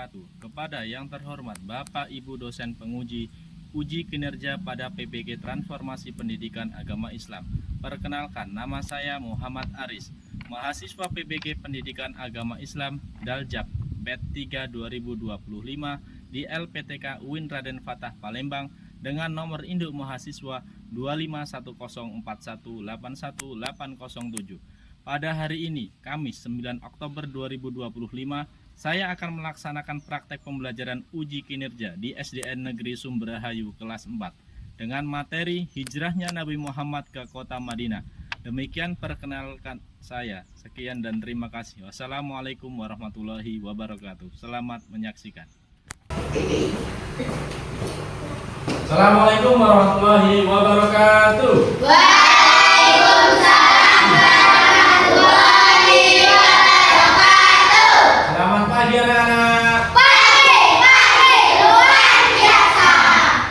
wabarakatuh. Kepada yang terhormat Bapak Ibu dosen penguji uji kinerja pada PBG Transformasi Pendidikan Agama Islam. Perkenalkan, nama saya Muhammad Aris, mahasiswa PBG Pendidikan Agama Islam Daljab BET 3 2025 di LPTK UIN Raden Fatah Palembang dengan nomor induk mahasiswa 25104181807. Pada hari ini, Kamis 9 Oktober 2025, saya akan melaksanakan praktek pembelajaran uji kinerja di SDN Negeri Sumberahayu kelas 4 dengan materi hijrahnya Nabi Muhammad ke kota Madinah. Demikian perkenalkan saya. Sekian dan terima kasih. Wassalamualaikum warahmatullahi wabarakatuh. Selamat menyaksikan. Assalamualaikum warahmatullahi wabarakatuh. Waalaikumsalam warahmatullahi wabarakatuh. Selamat pagi anak-anak. Pagi luar biasa.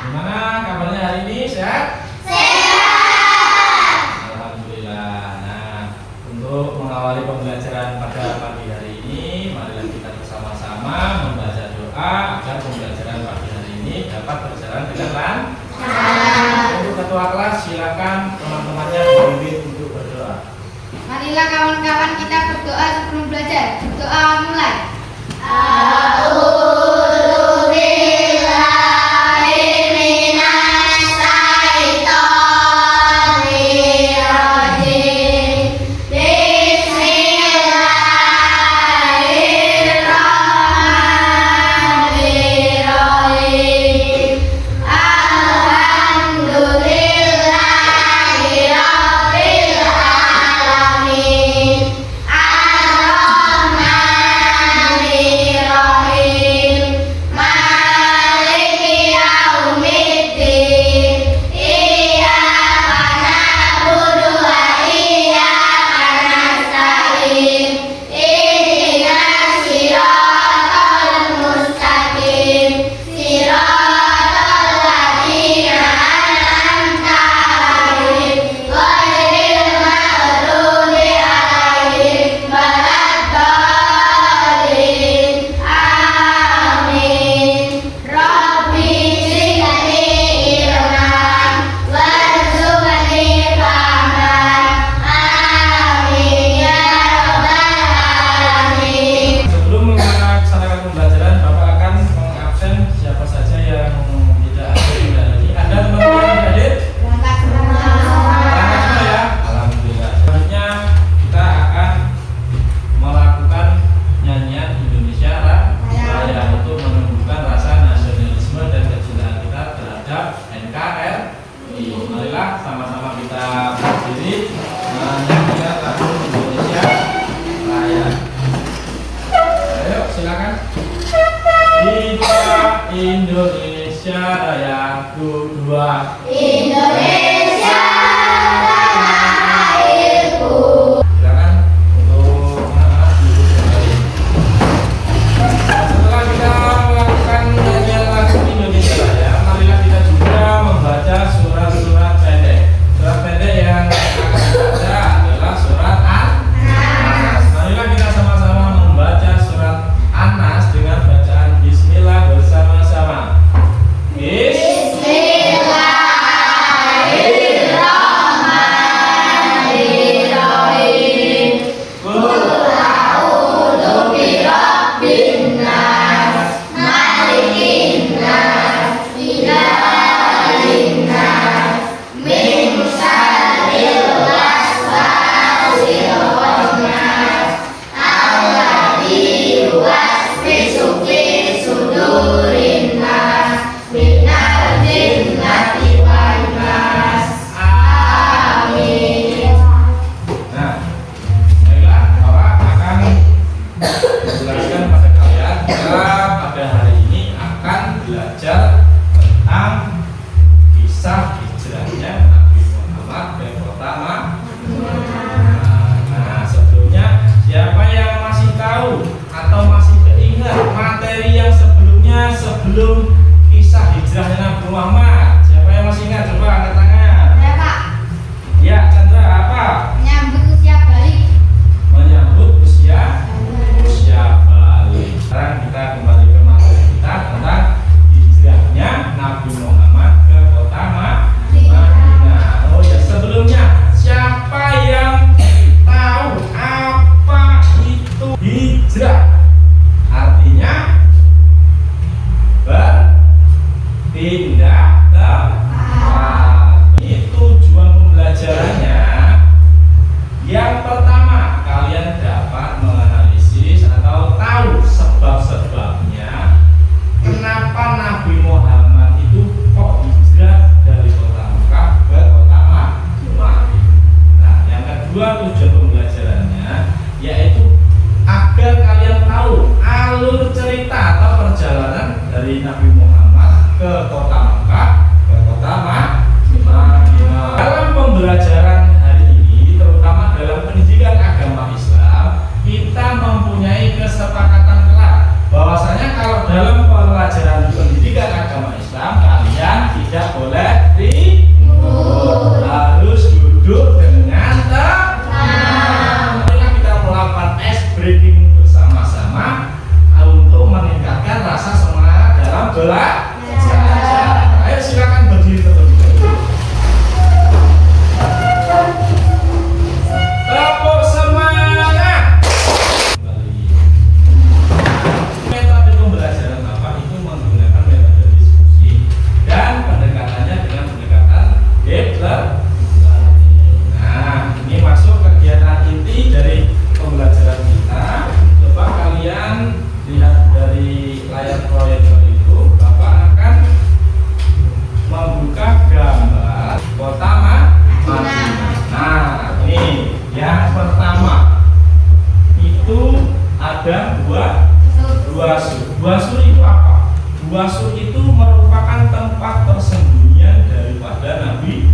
Gimana kabarnya hari ini? Sehat? Sehat. Alhamdulillah. Nah, untuk mengawali pembelajaran pada pagi hari ini, marilah kita bersama-sama membaca doa agar pembelajaran pagi hari ini dapat berjalan dengan lancar. Untuk ketua kelas, silakan teman-temannya dibimbing untuk berdoa. Marilah kawan-kawan kita berdoa sebelum belajar. Doa mulai. kedua tujuan pembelajarannya yaitu agar kalian tahu alur cerita atau perjalanan dari Nabi Muhammad ke kota Mekah, ke kota Madinah. Dalam pembelajaran hari ini, terutama dalam pendidikan agama Islam, kita mempunyai kesepakatan kelak bahwasanya kalau dalam pelajaran pendidikan agama Islam kalian tidak boleh ribut, harus duduk dengan tenang. Kita melakukan ice breaking bersama-sama untuk meningkatkan rasa semangat dalam belajar. Ayo silakan berdiri terlebih dahulu. Tepuk semangat. Metode pembelajaran Bapak itu menggunakan metode diskusi dan pendekatannya dengan pendekatan deep learning. Nah, ini masuk kegiatan inti dari pembelajaran kita. Coba kalian lihat dari layar proyektor itu, Bapak akan membuka gambar kota Madinah. Nah, ini yang pertama itu ada dua sur itu apa? Dua sur itu merupakan tempat persembunyian daripada Nabi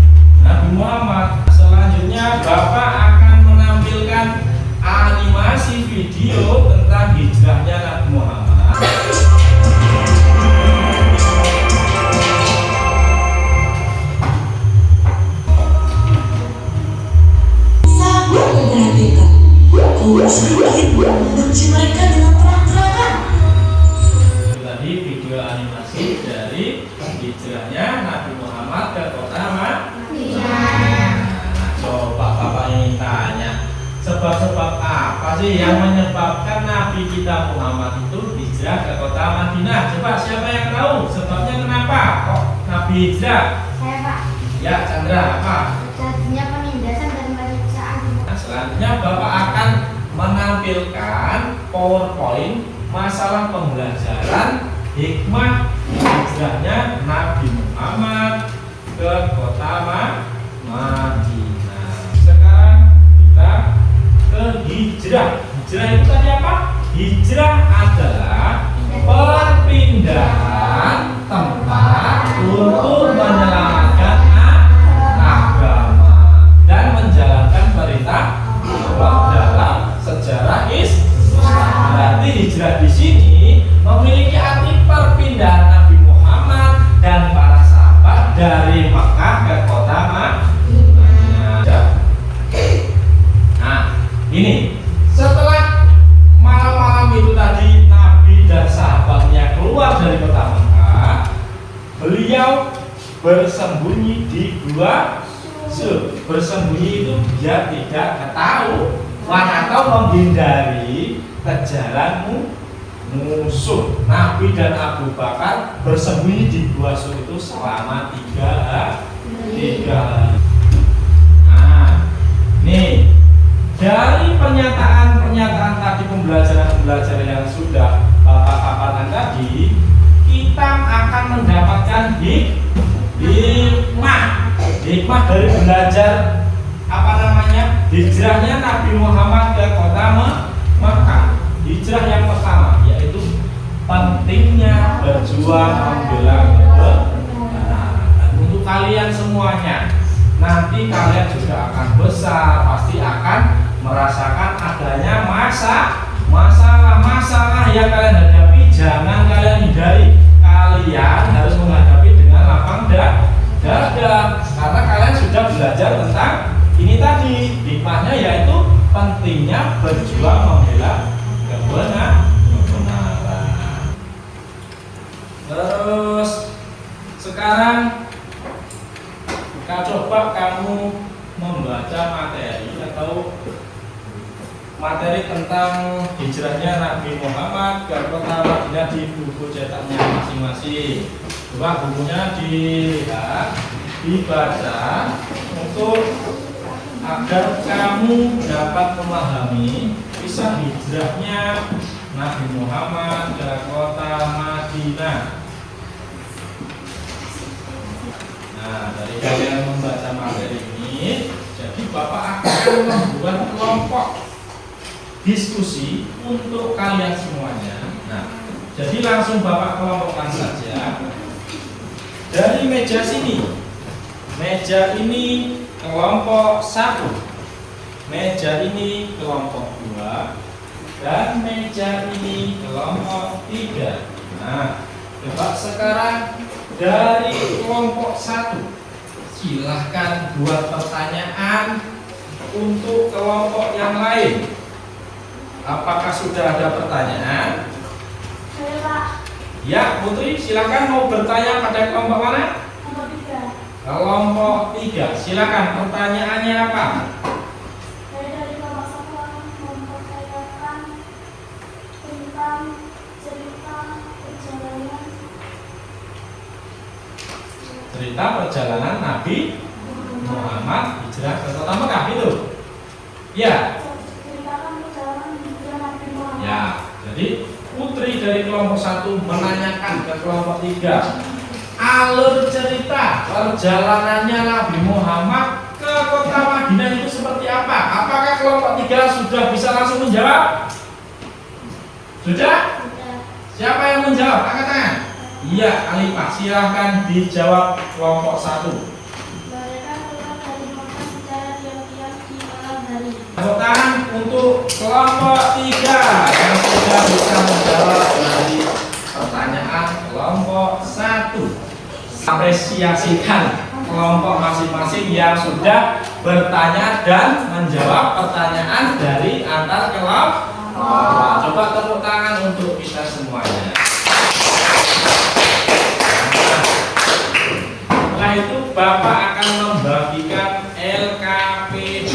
Muhammad. Selanjutnya Bapak akan menampilkan animasi video tentang hijrahnya Nabi Muhammad. Sangat memperhatikan. Kau sedikit membenci mereka dengan terang-terangan. Tadi video animasi dari hijrahnya Nabi Muhammad ke kota Madinah. Coba Bapak ingin tanya, sebab-sebab apa sih yang menyebabkan Nabi kita Muhammad itu hijrah ke kota Madinah? Coba siapa yang tahu sebabnya kenapa kok Nabi hijrah? Saya Pak. Ya, Chandra, apa? Tadinya penindasan dan penyiksaan. Nah, selanjutnya Bapak akan menampilkan PowerPoint masalah pembelajaran hikmah hijrahnya Nabi Muhammad ke kota Madinah. Sekarang kita ke hijrah. Hijrah itu tadi apa? Hijrah adalah perpindahan tempat untuk menyelamatkan agama dan menjalankan perintah Allah dalam sejarah Islam. Berarti hijrah di sini memiliki arti perpindahan Nabi Muhammad dan para sahabat dari Mekah ke kota Madinah. Nah, ini setelah malam-malam itu tadi Nabi dan sahabatnya keluar dari kota Mekah, beliau bersembunyi di gua Sur. Bersembunyi itu biar tidak ketahuan atau menghindari kejaran musuh. Nabi dan Abu Bakar bersembunyi di gua Sur itu selama 3 hari. Nah, nih dari pernyataan tadi, pembelajaran yang sudah Bapak paparkan tadi, kita akan mendapatkan hikmah dari belajar hijrahnya Nabi Muhammad ke kota Mekah. Hijrah yang pertama yaitu pentingnya berjuang membela kebenaran. Dan untuk kalian semuanya, nanti kalian juga akan besar, pasti akan merasakan adanya masalah yang kalian hadapi. Jangan kalian hindari, kalian harus menghadapi dengan lapang dada, karena kalian sudah belajar tentang ini tadi. Hikmahnya yaitu pentingnya berjuang membela kebenaran. Terus sekarang coba kamu membaca materi tentang hijrahnya Nabi Muhammad ke kota Madinah di buku cetaknya masing-masing. Coba bukunya dilihat, dibaca untuk agar kamu dapat memahami kisah hijrahnya Nabi Muhammad ke kota Madinah. Nah, dari kalian membaca materi ini, jadi Bapak akan akan membuat kelompok diskusi untuk kalian semuanya. Nah, jadi langsung Bapak kelompokkan saja. Dari meja sini, meja ini kelompok 1, meja ini kelompok 2, dan meja ini kelompok 3. Nah, coba sekarang dari kelompok 1, silahkan buat pertanyaan untuk kelompok yang lain. Apakah sudah ada pertanyaan? Saya Pak, Ya, Putri, silakan mau bertanya pada kelompok mana? nomor 3. Kelompok 3. Silakan, pertanyaannya apa? Saya dari kelompok 1 akan mempertanyakan tentang cerita perjalanan Cerita perjalanan Nabi Muhammad hijrah ke kota Mekah itu. Ya, ceritakan perjalanan hijrah Nabi Muhammad. ya. Jadi Putri dari kelompok 1 menanyakan ke kelompok 3 alur cerita perjalanannya Nabi Muhammad ke kota Madinah itu seperti apa? Apakah kelompok 3 sudah bisa langsung menjawab? Sudah? Sudah. Siapa yang menjawab? Angkat tangan. Iya, Alifah, silahkan dijawab kelompok 1. Mereka keluar dari Mekah secara diam-diam di malam hari. Tepuk tangan untuk kelompok 3 yang sudah bisa menjawab dari pertanyaan kelompok 1. Apresiasikan kelompok masing-masing yang sudah bertanya dan menjawab pertanyaan dari antar kelompok. Coba tepuk tangan untuk kita semuanya. Setelah itu Bapak akan membagikan LKPD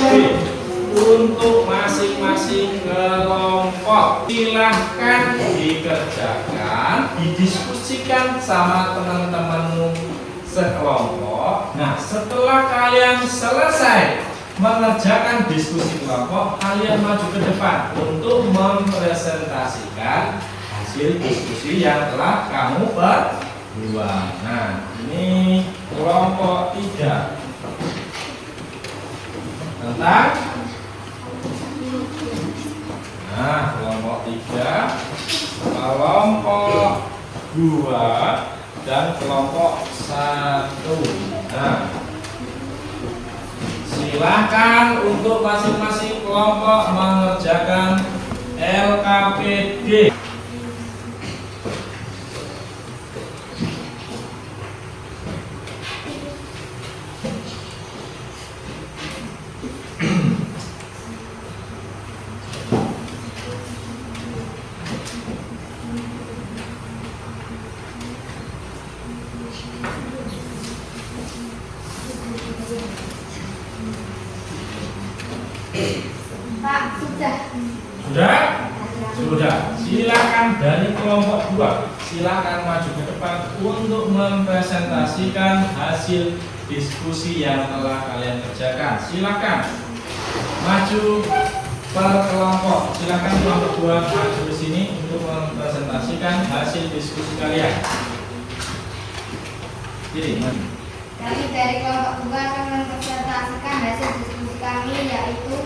untuk masing-masing kelompok. Silahkan dikerjakan, didiskusikan sama teman-temanmu sekelompok. Nah, setelah kalian selesai mengerjakan diskusi kelompok, kalian maju ke depan untuk mempresentasikan hasil diskusi yang telah kamu berdua. Nah, ini kelompok 3 tentang kelompok 3, kelompok 2, dan kelompok 1. Nah, silahkan untuk masing-masing kelompok mengerjakan LKPD. Pak, sudah. Sudah? Sudah. Silakan dari kelompok 2. Silakan maju ke depan untuk mempresentasikan hasil diskusi yang telah kalian kerjakan. Silakan maju per kelompok. Silakan kelompok 2 maju ke sini untuk mempresentasikan hasil diskusi kalian. Jadi, maju. Kami dari kelompok 2 akan mempresentasikan hasil diskusi kami, yaitu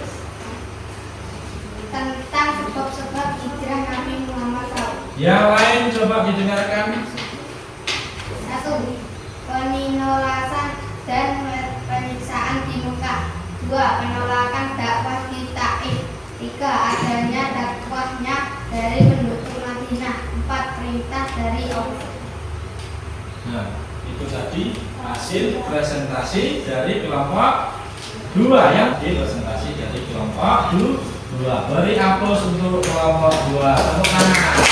tentang sebab-sebab hijrah Nabi Muhammad SAW. Yang lain coba didengarkan. 1. Peninolasan dan penyiksaan di Mekah. 2. Penolakan dakwah di Taif. 3. Adanya dakwahnya dari penduduk Madinah. 4. Perintah dari Allah. Nah, itu tadi hasil presentasi dari kelompok 2 ya. Presentasi dari kelompok 2. Beri aplaus untuk kelompok 2. Tepuk tangan.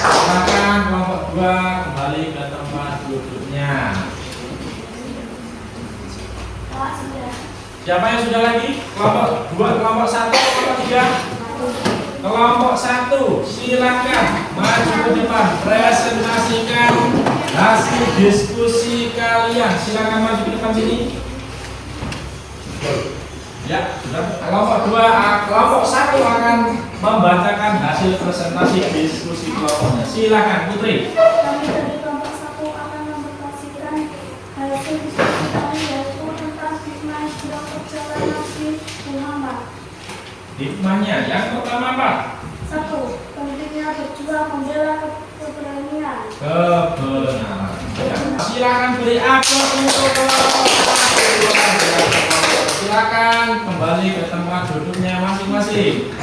Silakan kelompok 2 kembali ke tempat duduknya. Pak, sudah. Siapa yang sudah lagi? Kelompok 2, kelompok 1, kelompok 3. Kelompok 1, silakan maju ke depan, presentasikan hasil diskusi kalian. Silakan maju ke depan sini. Ya, sudah. Kelompok 2, kelompok 1 akan membacakan hasil presentasi diskusi kelompoknya. Silakan, Putri. Kami dari kelompok 1 akan mempresentasikan hasil diskusi kami, yaitu tentang hikmah hijrah perjalanan Nabi Hikmahnya yang pertama apa? 1. Pentingnya berjuang membela keberanian. Kebenaran. Ya. Silakan beri aplaus untuk silakan kembali ke tempat duduknya masing-masing.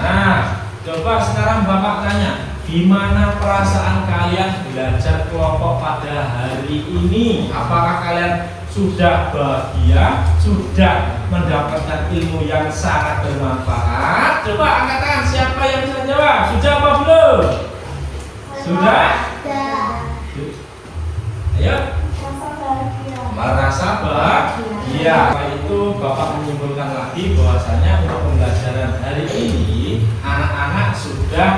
Nah, coba sekarang Bapak tanya, gimana perasaan kalian belajar kelompok pada hari ini? Apakah kalian sudah bahagia, sudah mendapatkan ilmu yang sangat bermanfaat? Coba angkat tangan, siapa yang bisa jawab? Sudah apa belum? Sudah? Ayo. Merasa bahagia. Setelah itu Bapak menyimpulkan lagi bahwasanya untuk pembelajaran hari ini anak-anak sudah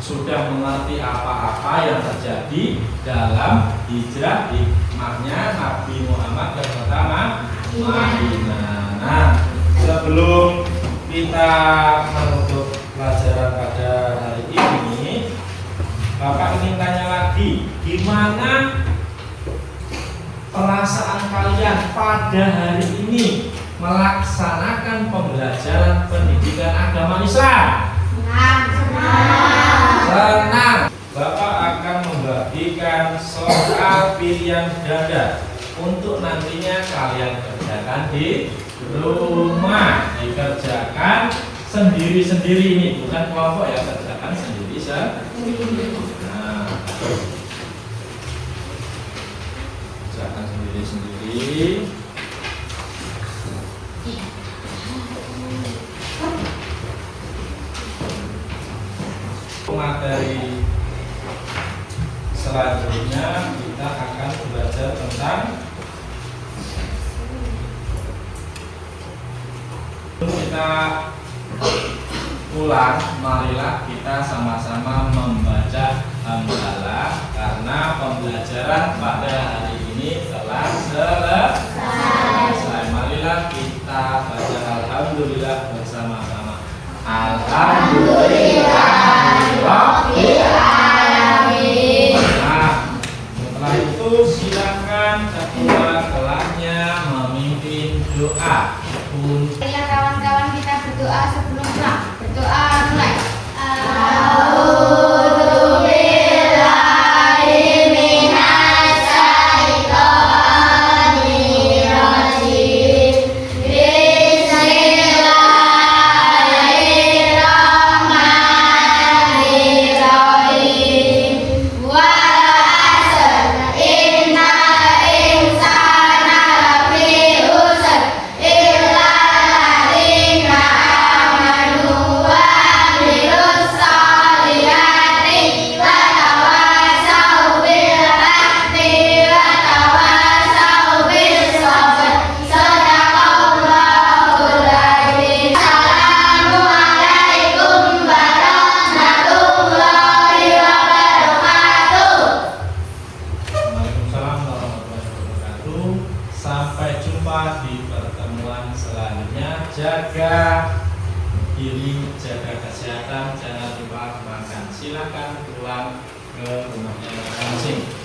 sudah mengerti apa-apa yang terjadi dalam hijrah hikmahnya Nabi Muhammad ke kota Madinah. Nah, sebelum kita menutup pelajaran pada hari ini, Bapak ingin tanya lagi, gimana perasaan kalian pada hari ini melaksanakan pembelajaran pendidikan agama Islam? Senang. Bapak akan membagikan soal pilihan ganda untuk nantinya kalian kerjakan di rumah. Dikerjakan sendiri-sendiri, ini bukan kelompok ya, kerjakan sendiri-sendiri. Nah, kerjakan sendiri-sendiri. Materi selanjutnya kita akan belajar tentang kita pulang, marilah kita sama-sama membaca hamdalah karena pembelajaran pada hari ini telah selesai. Marilah kita baca alhamdulillah bersama-sama. Alhamdulillah. Nah, setelah itu silakan ketua kelasnya memimpin doa. Ya kawan-kawan, kita berdoa sebelum pulang. Berdoa mulai. Sampai jumpa di pertemuan selanjutnya. Jaga diri, jaga kesehatan, jangan lupa makan. Silakan pulang ke rumahnya masing-masing.